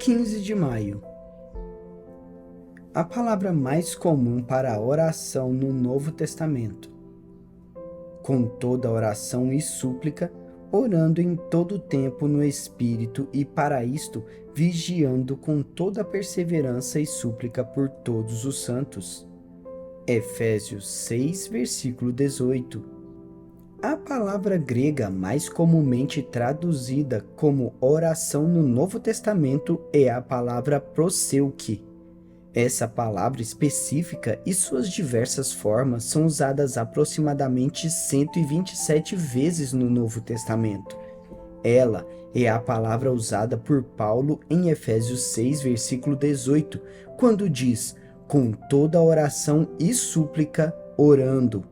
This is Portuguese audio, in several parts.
15 de maio. A palavra mais comum para a oração no Novo Testamento. Com toda oração e súplica, orando em todo tempo no Espírito e para isto vigiando com toda perseverança e súplica por todos os santos. Efésios 6, versículo 18. A palavra grega mais comumente traduzida como oração no Novo Testamento é a palavra proseuche. Essa palavra específica e suas diversas formas são usadas aproximadamente 127 vezes no Novo Testamento. Ela é a palavra usada por Paulo em Efésios 6, versículo 18, quando diz, com toda oração e súplica, orando.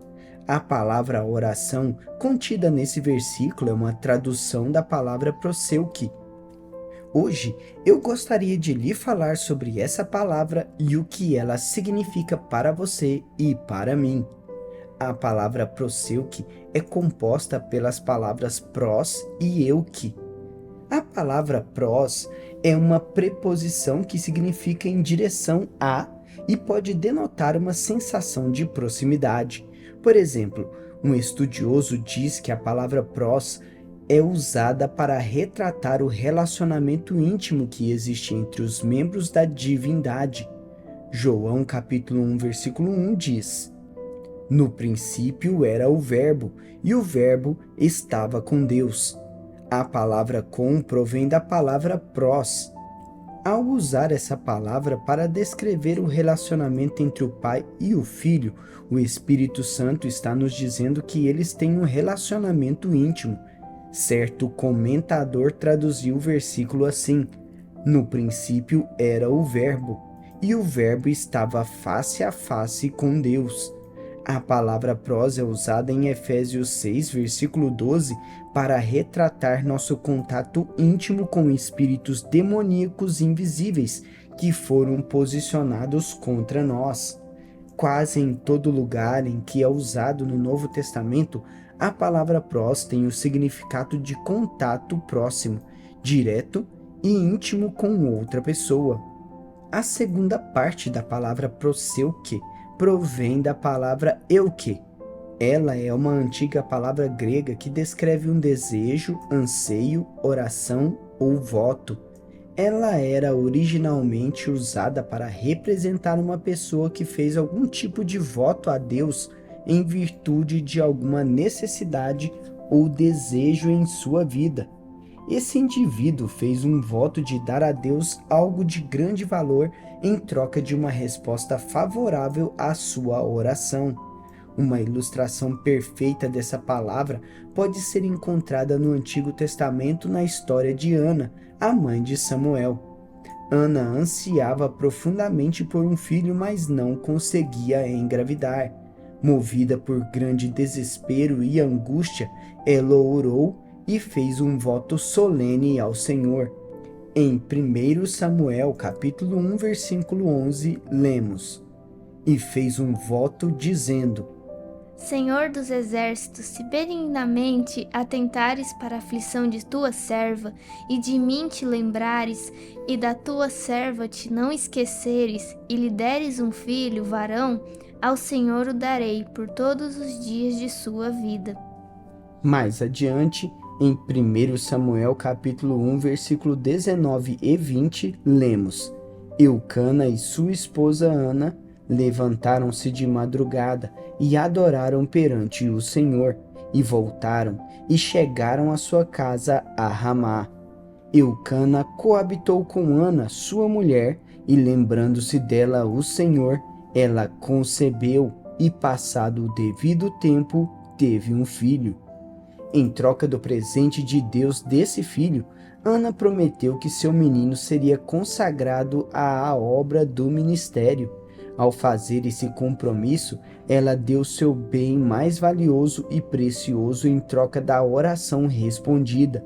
A palavra oração contida nesse versículo é uma tradução da palavra proseuche. Hoje, eu gostaria de lhe falar sobre essa palavra e o que ela significa para você e para mim. A palavra proseuche é composta pelas palavras pros e euche. A palavra pros é uma preposição que significa em direção a e pode denotar uma sensação de proximidade. Por exemplo, um estudioso diz que a palavra pros é usada para retratar o relacionamento íntimo que existe entre os membros da divindade. João capítulo 1, versículo 1 diz: no princípio era o Verbo, e o Verbo estava com Deus. A palavra com provém da palavra pros. Ao usar essa palavra para descrever o relacionamento entre o Pai e o Filho, o Espírito Santo está nos dizendo que eles têm um relacionamento íntimo. Certo comentador traduziu o versículo assim: no princípio era o Verbo, e o Verbo estava face a face com Deus. A palavra pros é usada em Efésios 6, versículo 12, para retratar nosso contato íntimo com espíritos demoníacos invisíveis que foram posicionados contra nós. Quase em todo lugar em que é usado no Novo Testamento, a palavra pros tem o significado de contato próximo, direto e íntimo com outra pessoa. A segunda parte da palavra proseuche provém da palavra euche. Ela é uma antiga palavra grega que descreve um desejo, anseio, oração ou voto. Ela era originalmente usada para representar uma pessoa que fez algum tipo de voto a Deus em virtude de alguma necessidade ou desejo em sua vida. Esse indivíduo fez um voto de dar a Deus algo de grande valor em troca de uma resposta favorável à sua oração. Uma ilustração perfeita dessa palavra pode ser encontrada no Antigo Testamento na história de Ana, a mãe de Samuel. Ana ansiava profundamente por um filho, mas não conseguia engravidar. Movida por grande desespero e angústia, ela orou e fez um voto solene ao Senhor. Em 1 Samuel capítulo 1, versículo 11, lemos: e fez um voto dizendo: Senhor dos exércitos, se benignamente atentares para a aflição de tua serva, e de mim te lembrares, e da tua serva te não esqueceres, e lhe deres um filho, varão, ao Senhor o darei por todos os dias de sua vida. Mais adiante, em 1 Samuel capítulo 1, versículo 19 e 20, lemos: Eucana e sua esposa Ana levantaram-se de madrugada e adoraram perante o Senhor, e voltaram e chegaram à sua casa a Ramá. Eucana coabitou com Ana, sua mulher, e lembrando-se dela o Senhor, ela concebeu e, passado o devido tempo, teve um filho. Em troca do presente de Deus desse filho, Ana prometeu que seu menino seria consagrado à obra do ministério. Ao fazer esse compromisso, ela deu seu bem mais valioso e precioso em troca da oração respondida.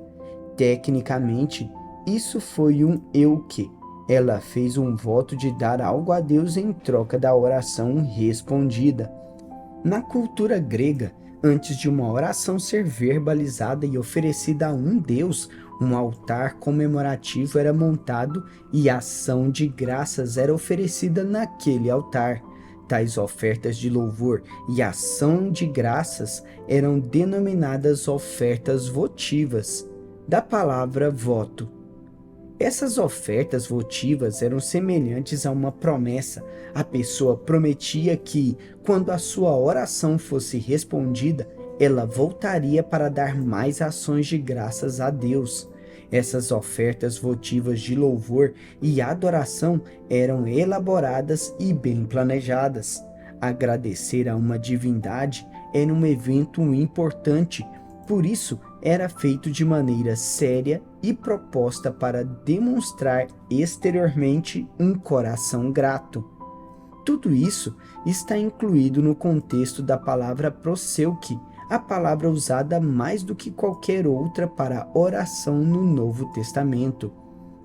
Tecnicamente, isso foi um euche. Ela fez um voto de dar algo a Deus em troca da oração respondida. Na cultura grega, antes de uma oração ser verbalizada e oferecida a um Deus, Um altar comemorativo era montado e ação de graças era oferecida naquele altar. Tais ofertas de louvor e ação de graças eram denominadas ofertas votivas, da palavra voto. Essas ofertas votivas eram semelhantes a uma promessa. A pessoa prometia que, quando a sua oração fosse respondida, ela voltaria para dar mais ações de graças a Deus. Essas ofertas votivas de louvor e adoração eram elaboradas e bem planejadas. Agradecer a uma divindade era um evento importante, por isso era feito de maneira séria e proposta para demonstrar exteriormente um coração grato. Tudo isso está incluído no contexto da palavra proseuche, a palavra usada mais do que qualquer outra para oração no Novo Testamento.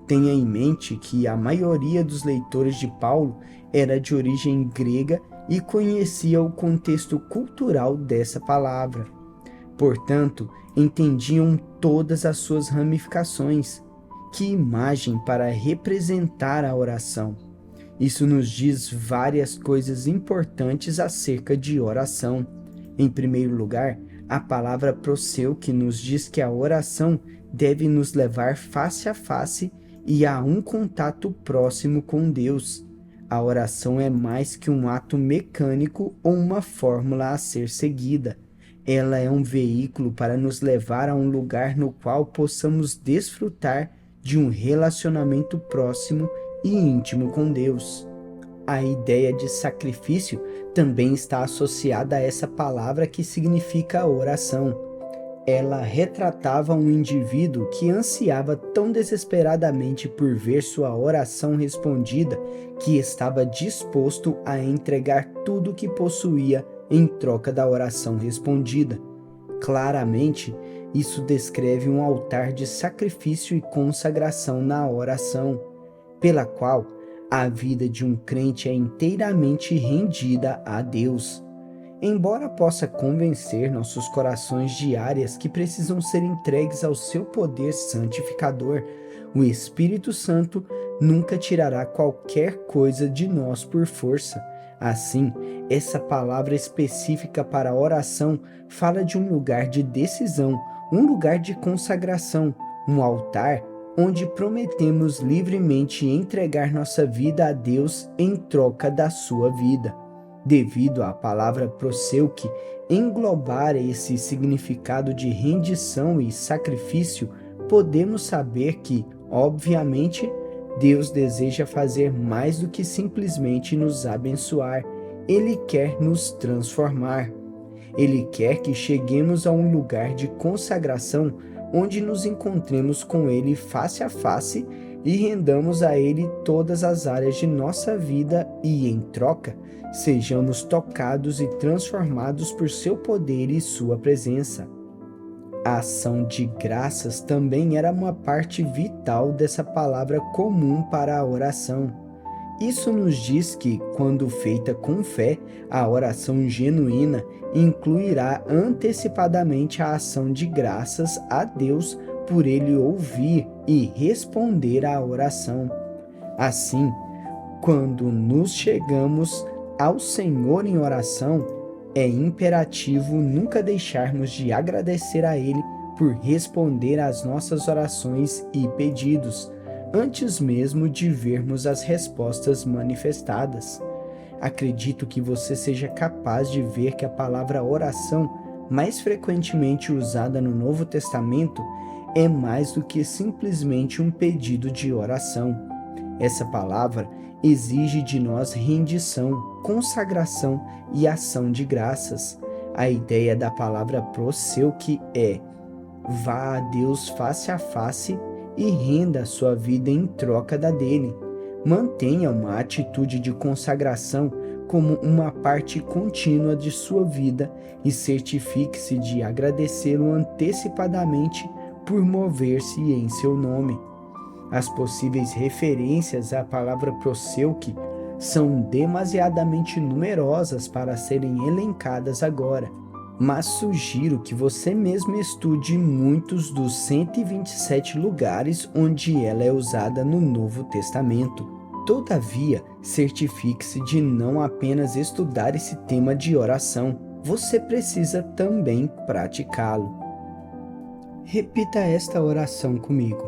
Tenha em mente que a maioria dos leitores de Paulo era de origem grega e conhecia o contexto cultural dessa palavra. Portanto, entendiam todas as suas ramificações. Que imagem para representar a oração! Isso nos diz várias coisas importantes acerca de oração. Em primeiro lugar, a palavra proseuche nos diz que a oração deve nos levar face a face e a um contato próximo com Deus. A oração é mais que um ato mecânico ou uma fórmula a ser seguida. Ela é um veículo para nos levar a um lugar no qual possamos desfrutar de um relacionamento próximo e íntimo com Deus. A ideia de sacrifício também está associada a essa palavra que significa oração. Ela retratava um indivíduo que ansiava tão desesperadamente por ver sua oração respondida que estava disposto a entregar tudo o que possuía em troca da oração respondida. Claramente, isso descreve um altar de sacrifício e consagração na oração, pela qual a vida de um crente é inteiramente rendida a Deus. Embora possa convencer nossos corações de áreas que precisam ser entregues ao seu poder santificador, o Espírito Santo nunca tirará qualquer coisa de nós por força. Assim, essa palavra específica para a oração fala de um lugar de decisão, um lugar de consagração, um altar onde prometemos livremente entregar nossa vida a Deus em troca da sua vida. Devido à palavra proseuche englobar esse significado de rendição e sacrifício, podemos saber que, obviamente, Deus deseja fazer mais do que simplesmente nos abençoar. Ele quer nos transformar. Ele quer que cheguemos a um lugar de consagração onde nos encontremos com Ele face a face e rendamos a Ele todas as áreas de nossa vida e, em troca, sejamos tocados e transformados por seu poder e sua presença. A ação de graças também era uma parte vital dessa palavra comum para a oração. Isso nos diz que, quando feita com fé, a oração genuína incluirá antecipadamente a ação de graças a Deus por Ele ouvir e responder à oração. Assim, quando nos chegamos ao Senhor em oração, é imperativo nunca deixarmos de agradecer a Ele por responder às nossas orações e pedidos, antes mesmo de vermos as respostas manifestadas. Acredito que você seja capaz de ver que a palavra oração, mais frequentemente usada no Novo Testamento, é mais do que simplesmente um pedido de oração. Essa palavra exige de nós rendição, consagração e ação de graças. A ideia da palavra proseuche é: vá a Deus face a face e renda a sua vida em troca da dele. Mantenha uma atitude de consagração como uma parte contínua de sua vida e certifique-se de agradecê-lo antecipadamente por mover-se em seu nome. As possíveis referências à palavra proseuche são demasiadamente numerosas para serem elencadas agora. mas sugiro que você mesmo estude muitos dos 127 lugares onde ela é usada no Novo Testamento. Todavia, certifique-se de não apenas estudar esse tema de oração, você precisa também praticá-lo. Repita esta oração comigo.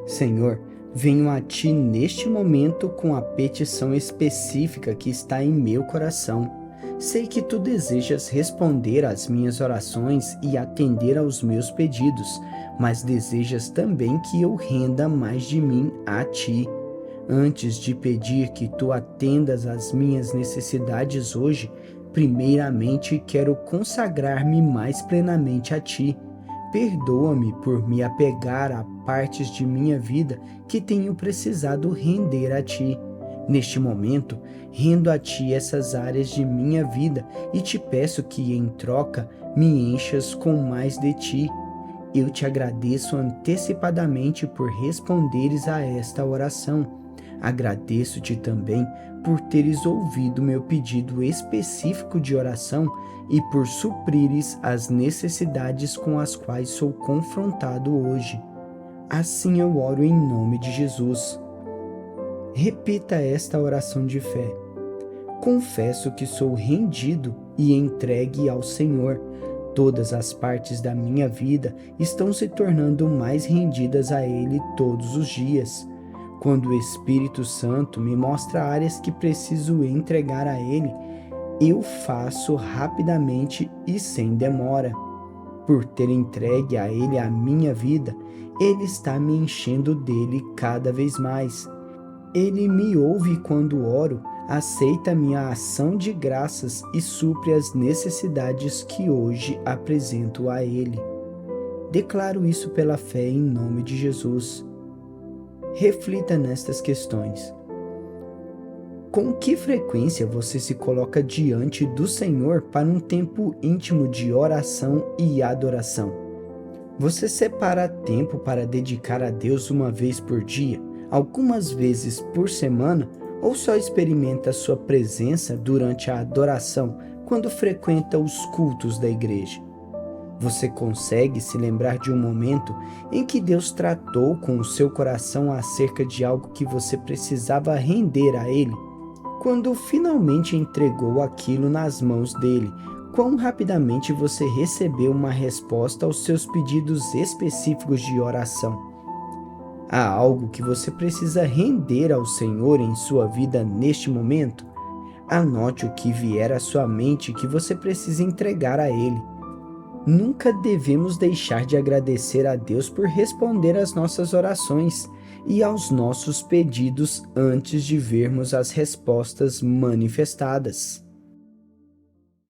Senhor, venho a Ti neste momento com a petição específica que está em meu coração. Sei que Tu desejas responder às minhas orações e atender aos meus pedidos, mas desejas também que eu renda mais de mim a Ti. Antes de pedir que Tu atendas às minhas necessidades hoje, primeiramente quero consagrar-me mais plenamente a Ti. Perdoa-me por me apegar a partes de minha vida que tenho precisado render a Ti. Neste momento, rendo a Ti essas áreas de minha vida e te peço que, em troca, me enchas com mais de Ti. Eu te agradeço antecipadamente por responderes a esta oração. Agradeço-te também por teres ouvido meu pedido específico de oração e por suprires as necessidades com as quais sou confrontado hoje. Assim eu oro em nome de Jesus. Repita esta oração de fé. Confesso que sou rendido e entregue ao Senhor. Todas as partes da minha vida estão se tornando mais rendidas a Ele todos os dias. Quando o Espírito Santo me mostra áreas que preciso entregar a Ele, eu faço rapidamente e sem demora. Por ter entregue a Ele a minha vida, Ele está me enchendo dele cada vez mais. Ele me ouve quando oro, aceita minha ação de graças e supre as necessidades que hoje apresento a Ele. Declaro isso pela fé em nome de Jesus. Reflita nestas questões. Com que frequência você se coloca diante do Senhor para um tempo íntimo de oração e adoração? Você separa tempo para dedicar a Deus uma vez por dia, algumas vezes por semana, ou só experimenta sua presença durante a adoração quando frequenta os cultos da igreja? Você consegue se lembrar de um momento em que Deus tratou com o seu coração acerca de algo que você precisava render a Ele? Quando finalmente entregou aquilo nas mãos dele, quão rapidamente você recebeu uma resposta aos seus pedidos específicos de oração? Há algo que você precisa render ao Senhor em sua vida neste momento? Anote o que vier à sua mente que você precisa entregar a Ele. Nunca devemos deixar de agradecer a Deus por responder às nossas orações e aos nossos pedidos antes de vermos as respostas manifestadas.